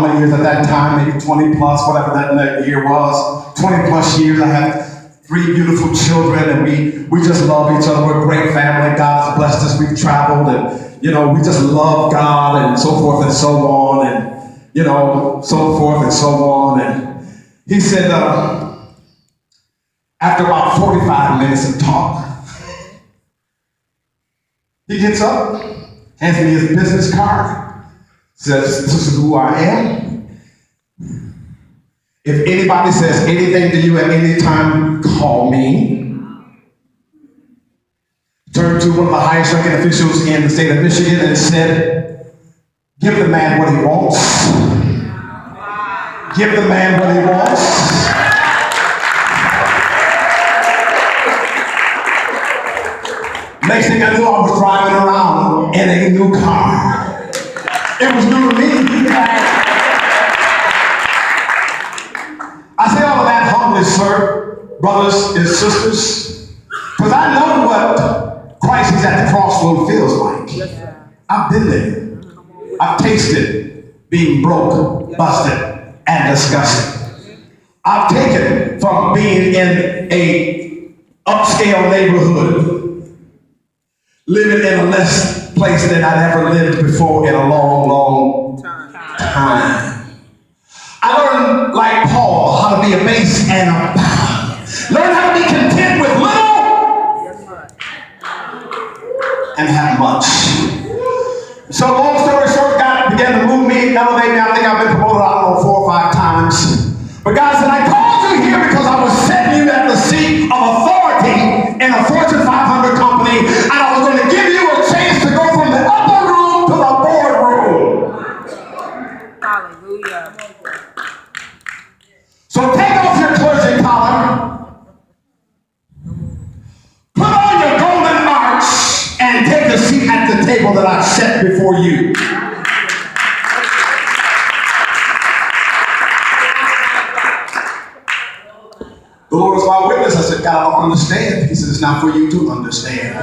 many years at that time, maybe 20 plus, whatever that year was. 20 plus years. I have 3 beautiful children, and we just love each other. We're a great family. God has blessed us. We've traveled, and we just love God, and so forth and so on, and so forth and so on. And he said, after about 45 minutes of talk, he gets up, hands me his business card, says, "This is who I am. If anybody says anything to you at any time, call me." Turned to one of the highest ranking officials in the state of Michigan and said, "Give the man what he wants. Give the man what he wants." Next thing I knew, I was driving around in a new car. It was new to me. I say all of that humbly, sir, brothers and sisters, because I know what Crises at the Crossroad feels like. I've been there. I've tasted being broke, busted, and disgusted. I've taken from being in a upscale neighborhood, living in a less place than I'd ever lived before in a long, long time. I learned, like Paul, how to be abased and abound. Learn how to be content with little and have much. So long story short, God began to move me, elevate me. I think I've been promoted, 4 or 5 times. But God said, "I called you here because I was setting you at the seat of authority in a Fortune 500 company, and I was going to give you a chance to go from the upper room to the boardroom." Hallelujah. So take off your clergy collar, put on your golden arch, and take a seat at the table that I set before you. The Lord was my witness. I said, "God, I don't understand." He said, "It's not for you to understand."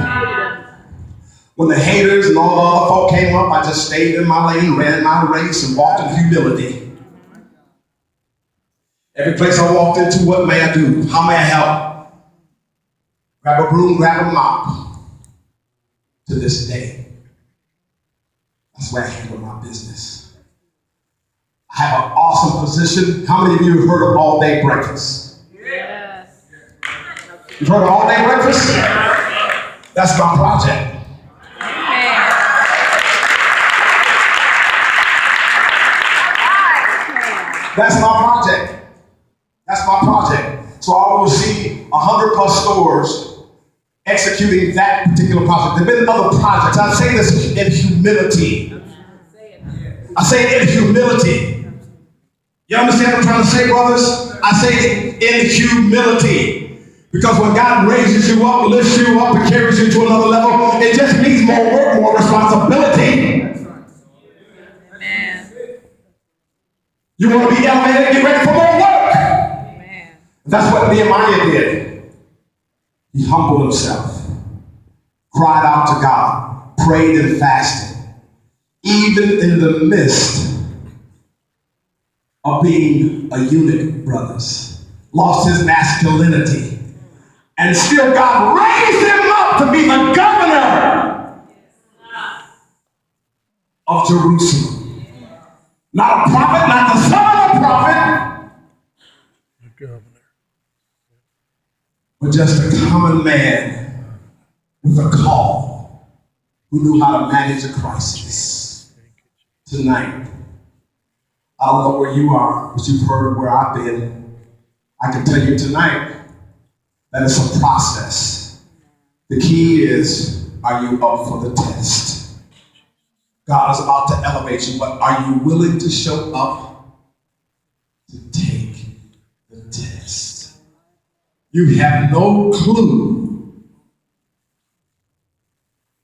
When the haters and all the other folk came up, I just stayed in my lane, ran my race, and walked in humility. Every place I walked into, what may I do? How may I help? Grab a broom, grab a mop. To this day, that's where I handle my business. I have an awesome position. How many of you have heard of all-day breakfast? Yes. You've heard of all-day breakfast? That's my project. That's my project. That's my project. So I oversee 100 plus stores executing that particular project. There have been other projects. I say this in humility. I say it in humility. You understand what I'm trying to say, brothers? I say it in humility. Because when God raises you up, lifts you up, and carries you to another level, it just means more work, more responsibility. Amen. You want to be elevated, get ready for more work. Amen. That's what Nehemiah did. He humbled himself, cried out to God, prayed and fasted, even in the midst of being a eunuch, brothers. Lost his masculinity. And still God raised him up to be the governor of Jerusalem. Not a prophet, not the son of a prophet, The governor. but just a common man with a call who knew how to manage a crisis. Tonight, I don't know where you are, but you've heard of where I've been. I can tell you tonight that it's a process. The key is, are you up for the test? God is about to elevate you, but are you willing to show up to take the test? You have no clue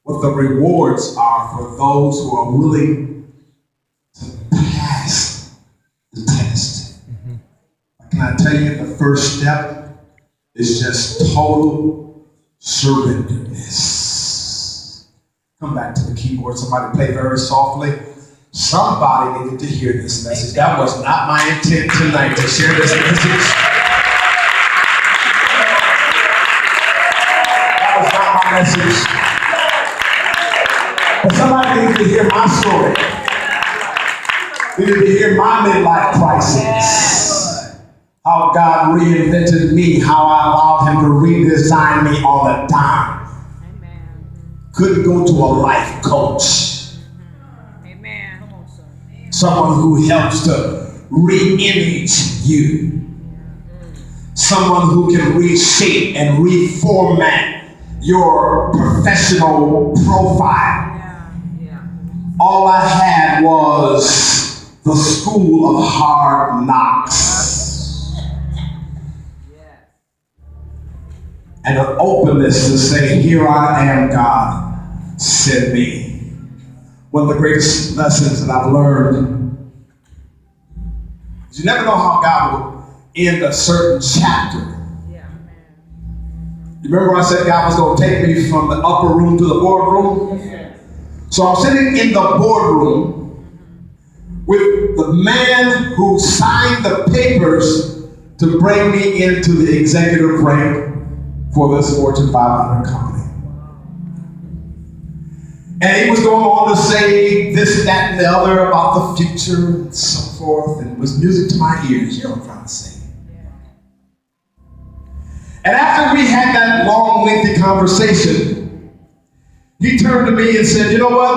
what the rewards are for those who are willing to pass the test. Can I tell you, the first step is just total surrenderness. Come back to the keyboard. Somebody play very softly. Somebody needed to hear this message. That was not my intent tonight to share this message. That was not my message. But somebody needed to hear my story. Needed to hear my midlife crisis. How God reinvented me. How I allowed him to redesign me on a dime. Couldn't go to a life coach. Someone who helps to re-image you. Someone who can reshape and reformat your professional profile. All I had was the school of hard knocks. And an openness to say, here I am, God, send me. One of the greatest lessons that I've learned is you never know how God will end a certain chapter. You remember I said God was going to take me from the upper room to the boardroom? So I'm sitting in the boardroom with the man who signed the papers to bring me into the executive rank for this Fortune 500 company. And he was going on to say this, that, and the other about the future and so forth, and it was music to my ears. You know what I'm trying to say. And after we had that long, lengthy conversation, he turned to me and said, you know what?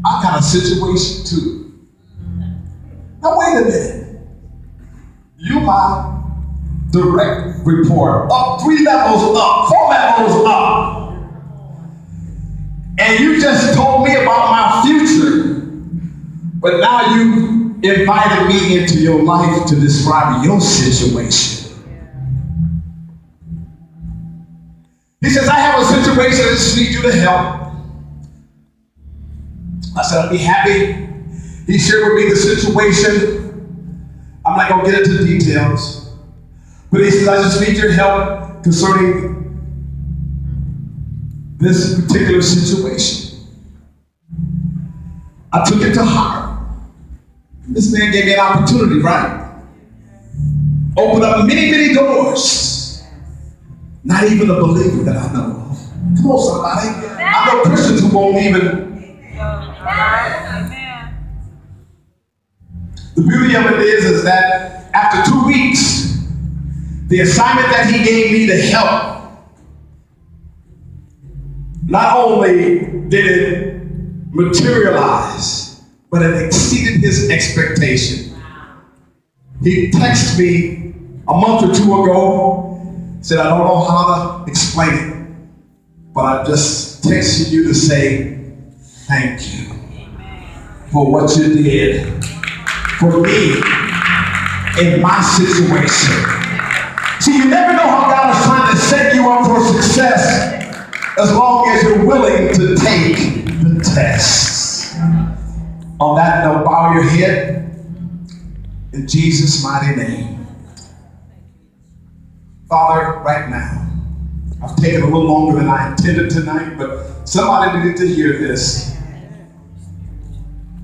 I got a situation too. Now wait a minute. You my direct report. Up 3 levels up, 4 levels up. And you just told me about my future, but now you invited me into your life to describe your situation. He says, I have a situation that I just need you to help. I said, I'd be happy. He shared with me the situation. I'm not going to get into the details. But he says, I just need your help concerning this particular situation. I took it to heart. This man gave me an opportunity, right? Opened up many, many doors. Not even a believer that I know of. Come on, somebody. I know Christians who won't even. The beauty of it is that after 2 weeks, the assignment that he gave me to help, not only did it materialize, but it exceeded his expectation. He texted me a month or 2 ago, said, I don't know how to explain it, but I just texted you to say thank you for what you did for me in my situation. See, you never know how God is trying to set you up for success as long as you're willing to take the test. On that note, bow your head in Jesus' mighty name. Father, right now, I've taken a little longer than I intended tonight, but somebody needed to hear this.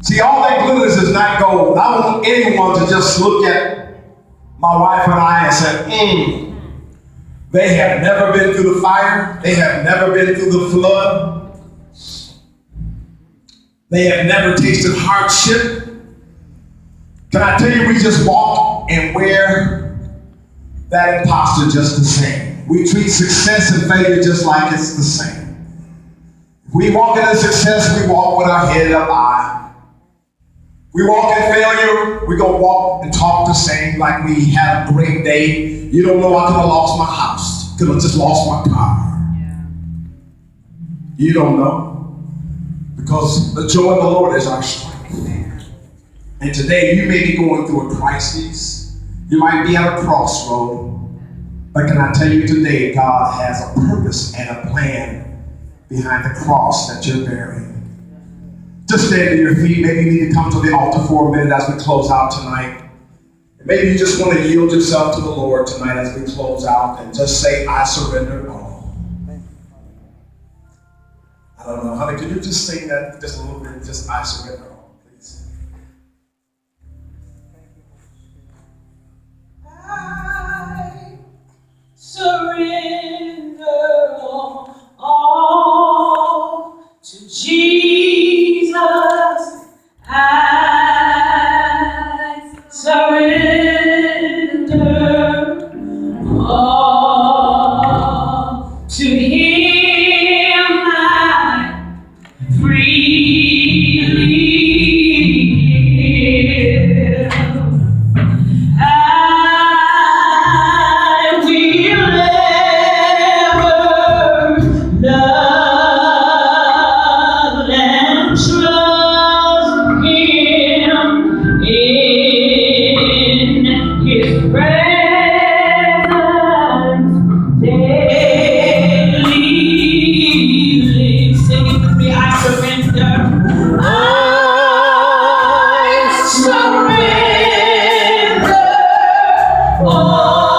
See, all that glitters is not gold. I don't want anyone to just look at my wife and I and say, they have never been through the fire. They have never been through the flood. They have never tasted hardship. Can I tell you, we just walk and wear that imposter just the same. We treat success and failure just like it's the same. If we walk into success, we walk with our head up high. We walk in failure, we're going to walk and talk the same like we had a great day. You don't know, I could have lost my house. Could have just lost my car. Yeah. You don't know. Because the joy of the Lord is our strength. And today you may be going through a crisis. You might be at a crossroad. But can I tell you today, God has a purpose and a plan behind the cross that you're bearing. Just stand to your feet. Maybe you need to come to the altar for a minute as we close out tonight. Maybe you just want to yield yourself to the Lord tonight as we close out and just say, I surrender all. I don't know, honey, can you just sing that just a little bit? Just, I surrender all. surrender all to Him I freely give. I will ever love and trust Him in His presence daily. Sing it with me, I surrender. I surrender all.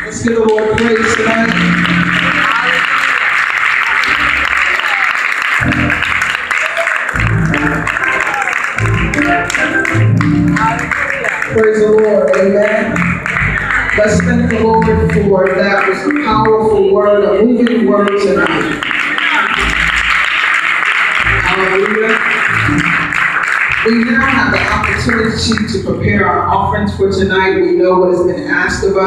Let's give the Lord praise tonight. Praise the Lord, amen. Let's thank the Lord for that. Was a powerful word, a moving word tonight. Hallelujah. We now have the opportunity to prepare our offerings for tonight. We know what has been asked of us.